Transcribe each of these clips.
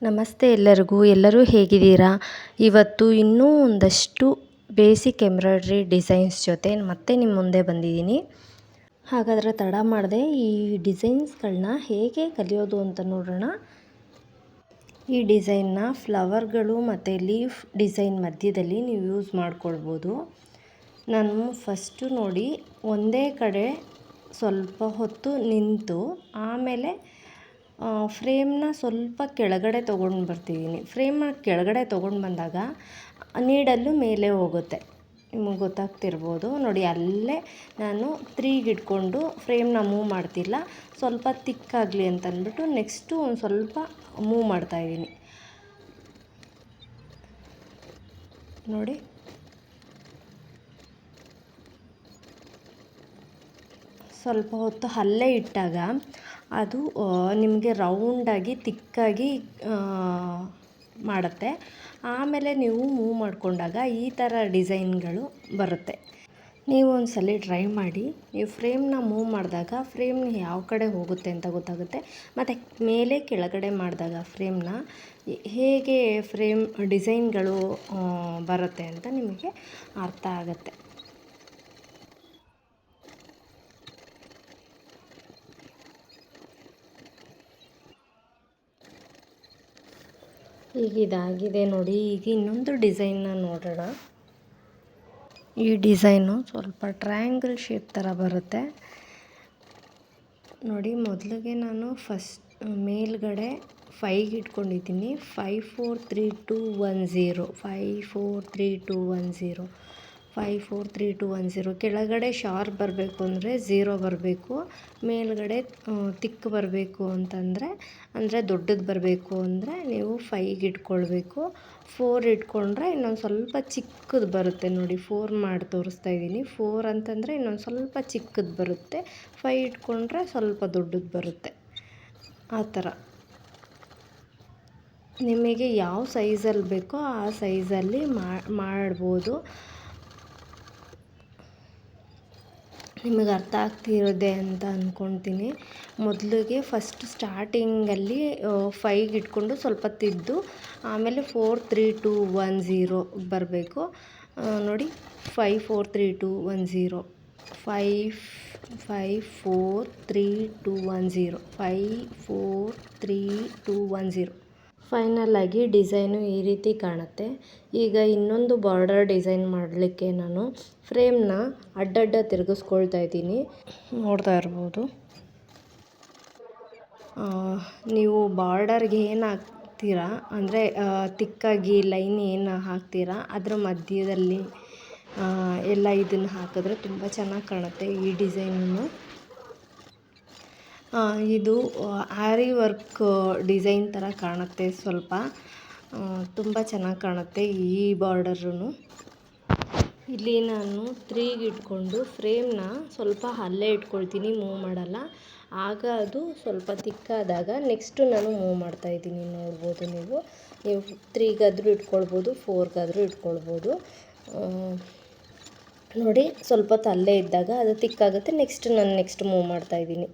ನಮಸ್ತೆ ಎಲ್ಲರಿಗೂ. ಎಲ್ಲರೂ ಹೇಗಿದ್ದೀರಾ? ಇವತ್ತು ಇನ್ನೂ ಒಂದಷ್ಟು ಬೇಸಿಕ್ ಎಂಬ್ರಾಯ್ಡ್ರಿ ಡಿಸೈನ್ಸ್ ಜೊತೆ ಮತ್ತೆ ನಿಮ್ಮ ಮುಂದೆ ಬಂದಿದ್ದೀನಿ. ಹಾಗಾದರೆ ತಡ ಮಾಡದೆ ಈ ಡಿಸೈನ್ಸ್ಗಳನ್ನ ಹೇಗೆ ಕಲಿಯೋದು ಅಂತ ನೋಡೋಣ. ಈ ಡಿಸೈನ್ನ ಫ್ಲವರ್ಗಳು ಮತ್ತು ಲೀಫ್ ಡಿಸೈನ್ ಮಧ್ಯದಲ್ಲಿ ನೀವು ಯೂಸ್ ಮಾಡ್ಕೊಳ್ಬೋದು. ನಾನು ಫಸ್ಟು ನೋಡಿ ಒಂದೇ ಕಡೆ ಸ್ವಲ್ಪ ಹೊತ್ತು ನಿಂತು ಆಮೇಲೆ ಫ್ರೇಮ್ನ ಸ್ವಲ್ಪ ಕೆಳಗಡೆ ತೊಗೊಂಡು ಬರ್ತಿದ್ದೀನಿ. ಫ್ರೇಮ್ನ ಕೆಳಗಡೆ ತೊಗೊಂಡು ಬಂದಾಗ ನೀಡಲ್ಲು ಮೇಲೆ ಹೋಗುತ್ತೆ, ನಿಮಗೆ ಗೊತ್ತಾಗ್ತಿರ್ಬೋದು ನೋಡಿ. ಅಲ್ಲೇ ನಾನು 3ಗೆ ಇಟ್ಕೊಂಡು ಫ್ರೇಮ್ನ ಮೂವ್ ಮಾಡ್ತಿಲ್ಲ, ಸ್ವಲ್ಪ ತಿಕ್ಕಾಗಲಿ ಅಂತ ಅಂದ್ಬಿಟ್ಟು ನೆಕ್ಸ್ಟು ಒಂದು ಸ್ವಲ್ಪ ಮೂವ್ ಮಾಡ್ತಾಯಿದ್ದೀನಿ ನೋಡಿ. ಸ್ವಲ್ಪ ಹೊತ್ತು ಅಲ್ಲೇ ಇಟ್ಟಾಗ ಅದು ನಿಮಗೆ ರೌಂಡಾಗಿ ತಿಕ್ಕಾಗಿ ಮಾಡುತ್ತೆ. ಆಮೇಲೆ ನೀವು ಮೂವ್ ಮಾಡಿಕೊಂಡಾಗ ಈ ಥರ ಡಿಸೈನ್ಗಳು ಬರುತ್ತೆ. ನೀವು ಒಂದು ಸಲ ಟ್ರೈ ಮಾಡಿ. ನೀವು ಫ್ರೇಮ್ನ ಮೂವ್ ಮಾಡಿದಾಗ ಫ್ರೇಮ್ನ ಯಾವ ಕಡೆ ಹೋಗುತ್ತೆ ಅಂತ ಗೊತ್ತಾಗುತ್ತೆ. ಮತ್ತು ಮೇಲೆ ಕೆಳಗಡೆ ಮಾಡಿದಾಗ ಫ್ರೇಮ್ನ ಹೇಗೆ ಫ್ರೇಮ್ ಡಿಸೈನ್ಗಳು ಬರುತ್ತೆ ಅಂತ ನಿಮಗೆ ಅರ್ಥ ಆಗುತ್ತೆ. ಈಗ ಇದಾಗಿದೆ ನೋಡಿ. ಈಗ ಇನ್ನೊಂದು ಡಿಸೈನ್ನ ನೋಡೋಣ. ಈ ಡಿಸೈನು ಸ್ವಲ್ಪ ಟ್ರಯಾಂಗಲ್ ಶೇಪ್ ಥರ ಬರುತ್ತೆ ನೋಡಿ. ಮೊದಲಿಗೆ ನಾನು ಮೇಲ್ಗಡೆ 5ಗೆ ಇಟ್ಕೊಂಡಿದ್ದೀನಿ. 5 4 3 2 1 0 5 4 3 2 1 0 5 4 3 2 1 0. ಕೆಳಗಡೆ ಶಾರ್ಪ್ ಬರಬೇಕು ಅಂದರೆ 0 ಬರಬೇಕು. ಮೇಲ್ಗಡೆ ತಿಕ್ ಬರಬೇಕು ಅಂದರೆ ದೊಡ್ಡದು ಬರಬೇಕು ಅಂದರೆ ನೀವು 5ಗೆ ಇಟ್ಕೊಳ್ಬೇಕು. 4 ಇಟ್ಕೊಂಡ್ರೆ ಇನ್ನೊಂದು ಸ್ವಲ್ಪ ಚಿಕ್ಕದು ಬರುತ್ತೆ ನೋಡಿ. 4 ಮಾಡಿ ತೋರಿಸ್ತಾ ಇದ್ದೀನಿ. 4 ಅಂತಂದರೆ ಇನ್ನೊಂದು ಸ್ವಲ್ಪ ಚಿಕ್ಕದು ಬರುತ್ತೆ. 5 ಇಟ್ಕೊಂಡ್ರೆ ಸ್ವಲ್ಪ ದೊಡ್ಡದು ಬರುತ್ತೆ. ಆ ಥರ ನಿಮಗೆ ಯಾವ ಸೈಜಲ್ಲಿ ಬೇಕೋ ಆ ಸೈಜಲ್ಲಿ ಮಾಡ್ಬೋದು. ನಿಮಗೆ ಅರ್ಥ ಆಗ್ತಿರೋದೆ ಅಂತ ಅಂದ್ಕೊಳ್ತೀನಿ. ಮೊದಲಿಗೆ ಸ್ಟಾರ್ಟಿಂಗಲ್ಲಿ 5ಗೆ ಇಟ್ಕೊಂಡು ಸ್ವಲ್ಪ ತಿದ್ದು ಆಮೇಲೆ 4 3 2 1 0 ಬರಬೇಕು ನೋಡಿ. 5 4 3 2 1 0 5 5 4 3 2 1 0 5 4 3 2 1 0. ಫೈನಲ್ ಆಗಿ ಡಿಸೈನು ಈ ರೀತಿ ಕಾಣುತ್ತೆ. ಈಗ ಇನ್ನೊಂದು ಬಾರ್ಡರ್ ಡಿಸೈನ್ ಮಾಡಲಿಕ್ಕೆ ನಾನು ಫ್ರೇಮ್ನ ಅಡ್ಡಡ್ಡ ತಿರುಗಿಸ್ಕೊಳ್ತಾ ಇದ್ದೀನಿ, ನೋಡ್ತಾ ಇರ್ಬೋದು. ನೀವು ಬಾರ್ಡರ್ಗೆ ಏನು ಹಾಕ್ತೀರಾ ಅಂದರೆ ತಿಕ್ಕಾಗಿ ಲೈನ್ ಏನು ಹಾಕ್ತೀರಾ ಅದರ ಮಧ್ಯದಲ್ಲಿ ಎಲ್ಲ ಇದನ್ನು ಹಾಕಿದ್ರೆ ತುಂಬ ಚೆನ್ನಾಗಿ ಕಾಣುತ್ತೆ ಈ ಡಿಸೈನನ್ನು. ಇದು ಆರಿ ವರ್ಕ್ ಡಿಸೈನ್ ಥರ ಕಾಣುತ್ತೆ. ಸ್ವಲ್ಪ ತುಂಬ ಚೆನ್ನಾಗಿ ಕಾಣುತ್ತೆ ಈ ಬಾರ್ಡರೂ. ಇಲ್ಲಿ ನಾನು 3ಗೆ ಇಟ್ಕೊಂಡು ಫ್ರೇಮ್ನ ಸ್ವಲ್ಪ ಅಲ್ಲೇ ಇಟ್ಕೊಳ್ತೀನಿ, ಮೂವ್ ಮಾಡಲ್ಲ. ಆಗ ಅದು ಸ್ವಲ್ಪ ತಿಕ್ಕಾದಾಗ ನೆಕ್ಸ್ಟು ನಾನು ಮೂವ್ ಮಾಡ್ತಾಯಿದ್ದೀನಿ. ನೋಡ್ಬೋದು ನೀವು 3ಗಾದರೂ ಇಟ್ಕೊಳ್ಬೋದು, 4ಗಾದರೂ ಇಟ್ಕೊಳ್ಬೋದು ನೋಡಿ. ಸ್ವಲ್ಪ ಹೊತ್ತು ಅಲ್ಲೇ ಇದ್ದಾಗ ಅದು ತಿಕ್ಕಾಗುತ್ತೆ. ನೆಕ್ಸ್ಟ್ ಮೂವ್ ಮಾಡ್ತಾಯಿದ್ದೀನಿ.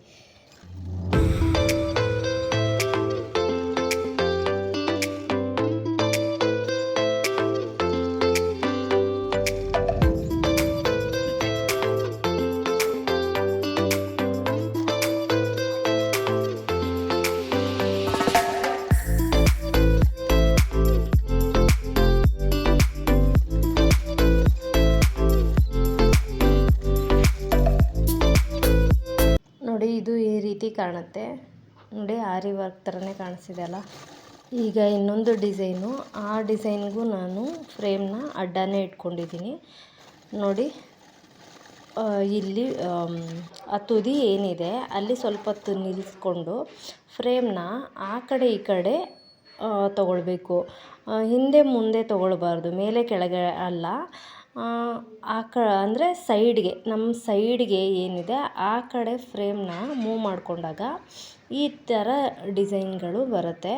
ಇದು ಈ ರೀತಿ ಕಾಣುತ್ತೆ ನೋಡಿ. ಆರಿ ವರ್ಕ್ ಥರನೇ ಕಾಣಿಸ್ತಿದೆ ಅಲ್ಲ. ಈಗ ಇನ್ನೊಂದು ಡಿಸೈನು. ಆ ಡಿಸೈನ್ಗೂ ನಾನು ಫ್ರೇಮ್ನ ಅಡ್ಡನೇ ಇಟ್ಕೊಂಡಿದ್ದೀನಿ ನೋಡಿ. ಇಲ್ಲಿ ಆ ತುದಿ ಏನಿದೆ ಅಲ್ಲಿ ಸ್ವಲ್ಪ ಹೊತ್ತು ನಿಲ್ಲಿಸ್ಕೊಂಡು ಫ್ರೇಮ್ನ ಆ ಕಡೆ ಈ ಕಡೆ ತೊಗೊಳ್ಬೇಕು. ಹಿಂದೆ ಮುಂದೆ ತೊಗೊಳ್ಬಾರ್ದು, ಮೇಲೆ ಕೆಳಗೆ ಅಲ್ಲ. ಅಂದರೆ ಸೈಡ್ಗೆ, ನಮ್ಮ ಸೈಡ್ಗೆ ಏನಿದೆ ಆ ಕಡೆ ಫ್ರೇಮ್ನ ಮೂವ್ ಮಾಡಿಕೊಂಡಾಗ ಈ ಥರ ಡಿಸೈನ್ಗಳು ಬರುತ್ತೆ.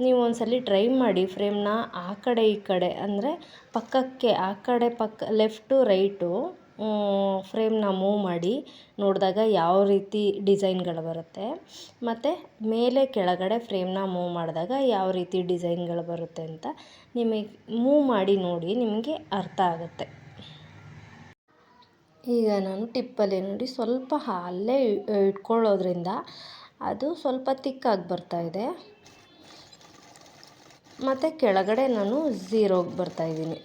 ನೀವು ಒಂದ್ಸಲ ಟ್ರೈ ಮಾಡಿ. ಫ್ರೇಮ್ನ ಆ ಕಡೆ ಈ ಕಡೆ ಅಂದರೆ ಪಕ್ಕಕ್ಕೆ, ಆ ಕಡೆ ಲೆಫ್ಟು ರೈಟು ಫ್ರೇಮ್ನ ಮೂವ್ ಮಾಡಿ ನೋಡಿದಾಗ ಯಾವ ರೀತಿ ಡಿಸೈನ್ಗಳು ಬರುತ್ತೆ, ಮತ್ತು ಮೇಲೆ ಕೆಳಗಡೆ ಫ್ರೇಮ್ನ ಮೂವ್ ಮಾಡಿದಾಗ ಯಾವ ರೀತಿ ಡಿಸೈನ್ಗಳು ಬರುತ್ತೆ ಅಂತ ನಿಮಗೆ ಮೂವ್ ಮಾಡಿ ನೋಡಿ, ನಿಮಗೆ ಅರ್ಥ ಆಗುತ್ತೆ. ಈಗ ನಾನು ಟಿಪ್ಪಲ್ಲಿ ನೋಡಿ ಸ್ವಲ್ಪ ಅಲ್ಲೇ ಇಟ್ಕೊಳ್ಳೋದ್ರಿಂದ ಅದು ಸ್ವಲ್ಪ ತಿಕ್ಕಾಗಿ ಬರ್ತಾಯಿದೆ, ಮತ್ತು ಕೆಳಗಡೆ ನಾನು ಝೀರೋಗೆ ಬರ್ತಾಯಿದ್ದೀನಿ.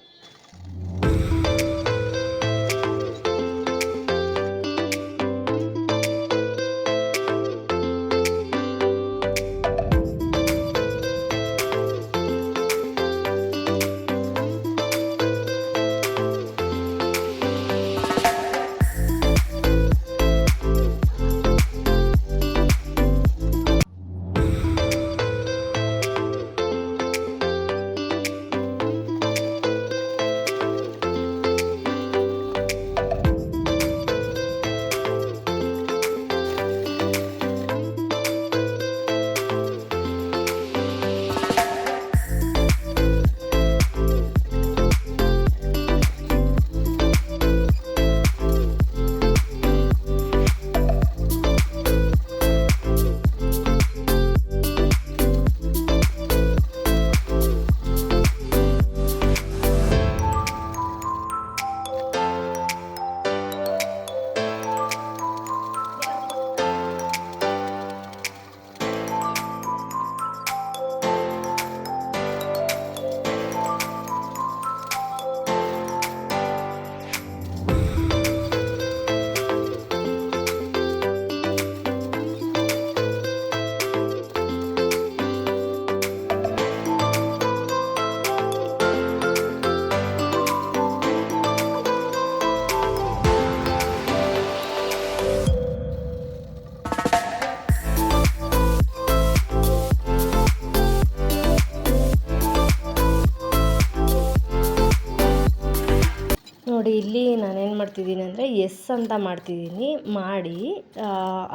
ನೋಡಿ ಇಲ್ಲಿ ನಾನೇನು ಮಾಡ್ತಿದ್ದೀನಿ ಅಂದರೆ ಎಸ್ ಅಂತ ಮಾಡ್ತಿದ್ದೀನಿ, ಮಾಡಿ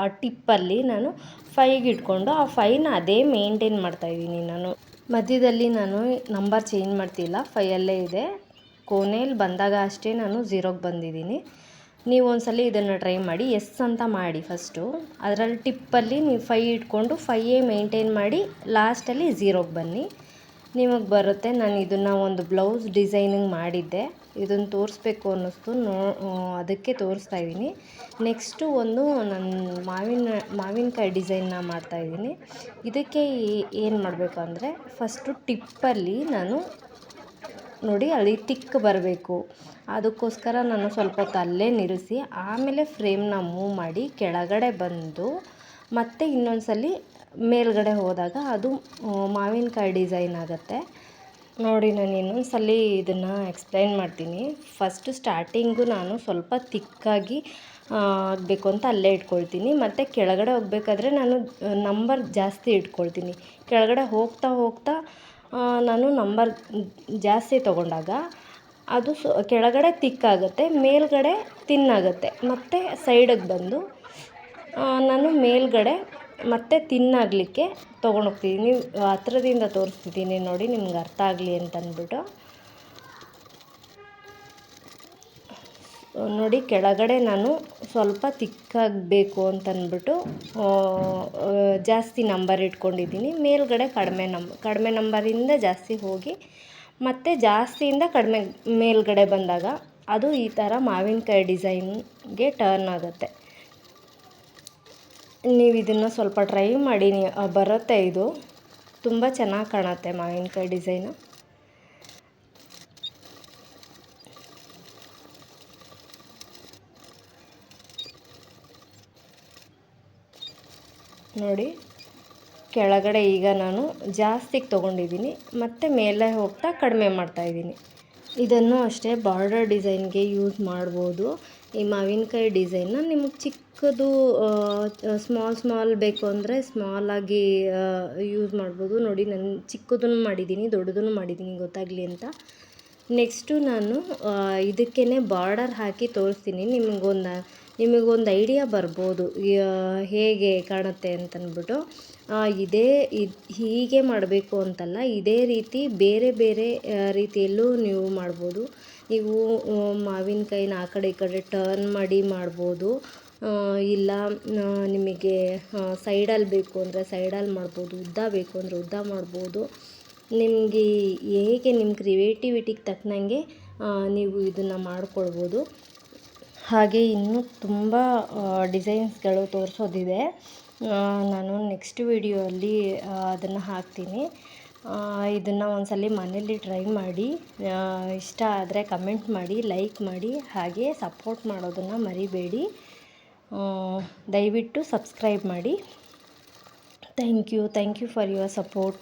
ಆ ಟಿಪ್ಪಲ್ಲಿ ನಾನು 5ಗೆ ಇಟ್ಕೊಂಡು ಆ 5ನ ಅದೇ ಮೇಂಟೈನ್ ಮಾಡ್ತಾಯಿದ್ದೀನಿ. ನಾನು ಮಧ್ಯದಲ್ಲಿ ನಾನು ನಂಬರ್ ಚೇಂಜ್ ಮಾಡ್ತಿಲ್ಲ, 5ಅಲ್ಲೇ ಇದೆ. ಕೊನೆಯಲ್ಲಿ ಬಂದಾಗ ಅಷ್ಟೇ ನಾನು 0ಗೆ ಬಂದಿದ್ದೀನಿ. ನೀವು ಒಂದ್ಸಲ ಇದನ್ನು ಟ್ರೈ ಮಾಡಿ, ಎಸ್ ಅಂತ ಮಾಡಿ ಫಸ್ಟು, ಅದರಲ್ಲಿ ಟಿಪ್ಪಲ್ಲಿ ನೀವು 5 ಇಟ್ಕೊಂಡು 5 ಮೇಂಟೈನ್ ಮಾಡಿ ಲಾಸ್ಟಲ್ಲಿ 0ಗೆ ಬನ್ನಿ, ನಿಮಗೆ ಬರುತ್ತೆ. ನಾನು ಇದನ್ನು ಒಂದು ಬ್ಲೌಸ್ ಡಿಸೈನಿಂಗ್ ಮಾಡಿದ್ದೆ, ಇದನ್ನು ತೋರಿಸ್ಬೇಕು ಅನ್ನಿಸ್ತು, ಅದಕ್ಕೆ ತೋರಿಸ್ತಾ ಇದ್ದೀನಿ. ನೆಕ್ಸ್ಟು ಒಂದು ನಾನು ಮಾವಿನಕಾಯಿ ಡಿಸೈನ್ನ ಮಾಡ್ತಾಯಿದ್ದೀನಿ. ಇದಕ್ಕೆ ಏನು ಮಾಡಬೇಕು ಅಂದರೆ ಫಸ್ಟು ಟಿಪ್ಪಲ್ಲಿ ನಾನು ನೋಡಿ ಅಲ್ಲಿ ತಿಕ್ ಬರಬೇಕು, ಅದಕ್ಕೋಸ್ಕರ ನಾನು ಸ್ವಲ್ಪ ಹೊತ್ತು ಅಲ್ಲೇ ನಿಲ್ಲಿಸಿ ಆಮೇಲೆ ಫ್ರೇಮ್ನ ಮೂವ್ ಮಾಡಿ ಕೆಳಗಡೆ ಬಂದು ಮತ್ತೆ ಇನ್ನೊಂದ್ಸಲಿ ಮೇಲ್ಗಡೆ ಹೋದಾಗ ಅದು ಮಾವಿನಕಾಯಿ ಡಿಸೈನ್ ಆಗುತ್ತೆ. ನೋಡಿ ನಾನು ಇನ್ನೊಂದು ಸಲ ಇದನ್ನು ಎಕ್ಸ್ಪ್ಲೈನ್ ಮಾಡ್ತೀನಿ. ಫಸ್ಟು ಸ್ಟಾರ್ಟಿಂಗು ನಾನು ಸ್ವಲ್ಪ ತಿಕ್ಕಾಗಿ ಆಗಬೇಕು ಅಂತ ಅಲ್ಲೇ ಇಟ್ಕೊಳ್ತೀನಿ, ಮತ್ತು ಕೆಳಗಡೆ ಹೋಗಬೇಕಾದ್ರೆ ನಾನು ನಂಬರ್ ಜಾಸ್ತಿ ಇಟ್ಕೊಳ್ತೀನಿ. ಕೆಳಗಡೆ ಹೋಗ್ತಾ ಹೋಗ್ತಾ ನಾನು ನಂಬರ್ ಜಾಸ್ತಿ ತೊಗೊಂಡಾಗ ಅದು ಕೆಳಗಡೆ ತಿಕ್ಕಾಗುತ್ತೆ, ಮೇಲ್ಗಡೆ ತಿನ್ನಾಗುತ್ತೆ. ಮತ್ತು ಸೈಡಿಗೆ ಬಂದು ನಾನು ಮೇಲ್ಗಡೆ ಮತ್ತು ತಿನ್ನಾಗಲಿಕ್ಕೆ ತೊಗೊಂಡೋಗ್ತಿದ್ದೀನಿ. ಹತ್ರದಿಂದ ತೋರಿಸ್ತಿದ್ದೀನಿ ನೋಡಿ, ನಿಮ್ಗೆ ಅರ್ಥ ಆಗಲಿ ಅಂತಂದ್ಬಿಟ್ಟು. ನೋಡಿ ಕೆಳಗಡೆ ನಾನು ಸ್ವಲ್ಪ ತಿಕ್ಕಾಗಬೇಕು ಅಂತಂದ್ಬಿಟ್ಟು ಜಾಸ್ತಿ ನಂಬರ್ ಇಟ್ಕೊಂಡಿದ್ದೀನಿ, ಮೇಲ್ಗಡೆ ಕಡಿಮೆ ನಂಬರಿಂದ ಜಾಸ್ತಿ ಹೋಗಿ ಮತ್ತು ಜಾಸ್ತಿಯಿಂದ ಕಡಿಮೆ ಮೇಲ್ಗಡೆ ಬಂದಾಗ ಅದು ಈ ಥರ ಮಾವಿನಕಾಯಿ ಡಿಸೈನ್ಗೆ ಟರ್ನ್ ಆಗುತ್ತೆ. ನೀವು ಇದನ್ನು ಸ್ವಲ್ಪ ಟ್ರೈ ಮಾಡಿ, ಬರುತ್ತೆ, ಇದು ತುಂಬ ಚೆನ್ನಾಗಿ ಕಾಣುತ್ತೆ ಮಾವಿನಕಾಯಿ ಡಿಸೈನು. ನೋಡಿ ಕೆಳಗಡೆ ಈಗ ನಾನು ಜಾಸ್ತಿಗೆ ತೊಗೊಂಡಿದ್ದೀನಿ, ಮತ್ತು ಮೇಲೆ ಹೋಗ್ತಾ ಕಡಿಮೆ ಮಾಡ್ತಾಯಿದ್ದೀನಿ. ಇದನ್ನು ಅಷ್ಟೇ ಬಾರ್ಡರ್ ಡಿಸೈನ್ಗೆ ಯೂಸ್ ಮಾಡ್ಬೋದು. ಈ ಮಾವಿನಕಾಯಿ ಡಿಸೈನ್ನ ನಿಮಗೆ ಚಿಕ್ಕದು ಸ್ಮಾಲ್ ಬೇಕು ಅಂದರೆ ಸ್ಮಾಲಾಗಿ ಯೂಸ್ ಮಾಡ್ಬೋದು. ನೋಡಿ ನಾನು ಚಿಕ್ಕದನ್ನು ಮಾಡಿದ್ದೀನಿ, ದೊಡ್ಡದನ್ನು ಮಾಡಿದ್ದೀನಿ ಗೊತ್ತಾಗಲಿ ಅಂತ. ನೆಕ್ಸ್ಟು ನಾನು ಇದಕ್ಕೇ ಬಾರ್ಡರ್ ಹಾಕಿ ತೋರಿಸ್ತೀನಿ, ನಿಮಗೊಂದು ಐಡಿಯಾ ಬರ್ಬೋದು ಹೇಗೆ ಕಾಣುತ್ತೆ ಅಂತಂದ್ಬಿಟ್ಟು. ಹೀಗೆ ಮಾಡಬೇಕು ಅಂತಲ್ಲ, ಇದೇ ರೀತಿ ಬೇರೆ ಬೇರೆ ರೀತಿಯಲ್ಲೂ ನೀವು ಮಾಡ್ಬೋದು. ನೀವು ಮಾವಿನಕಾಯಿನ ಆ ಕಡೆ ಈ ಕಡೆ ಟರ್ನ್ ಮಾಡಿ ಮಾಡ್ಬೋದು. ಇಲ್ಲ ನಿಮಗೆ ಸೈಡಲ್ಲಿ ಬೇಕು ಅಂದರೆ ಸೈಡಲ್ಲಿ ಮಾಡ್ಬೋದು, ಉದ್ದ ಬೇಕು ಅಂದರೆ ಉದ್ದ ಮಾಡ್ಬೋದು. ನಿಮಗೆ ಹೇಗೆ ನಿಮ್ಮ ಕ್ರಿಯೇಟಿವಿಟಿಗೆ ತಕ್ಕನಂಗೆ ನೀವು ಇದನ್ನು ಮಾಡ್ಕೊಳ್ಬೋದು. ಹಾಗೆ ಇನ್ನೂ ತುಂಬ ಡಿಸೈನ್ಸ್ಗಳು ತೋರಿಸೋದಿದೆ. ನಾನು ನೆಕ್ಸ್ಟ್ ವಿಡಿಯೋಲ್ಲಿ ಅದನ್ನು ಹಾಕ್ತೀನಿ. ಇದನ್ನು ಒಂದ್ಸಲ ಮನೇಲಿ ಟ್ರೈ ಮಾಡಿ, ಇಷ್ಟ ಆದರೆ ಕಮೆಂಟ್ ಮಾಡಿ, ಲೈಕ್ ಮಾಡಿ, ಹಾಗೆ ಸಪೋರ್ಟ್ ಮಾಡೋದನ್ನು ಮರಿಬೇಡಿ. ದಯವಿಟ್ಟು ಸಬ್ಸ್ಕ್ರೈಬ್ ಮಾಡಿ. Thank you for your support.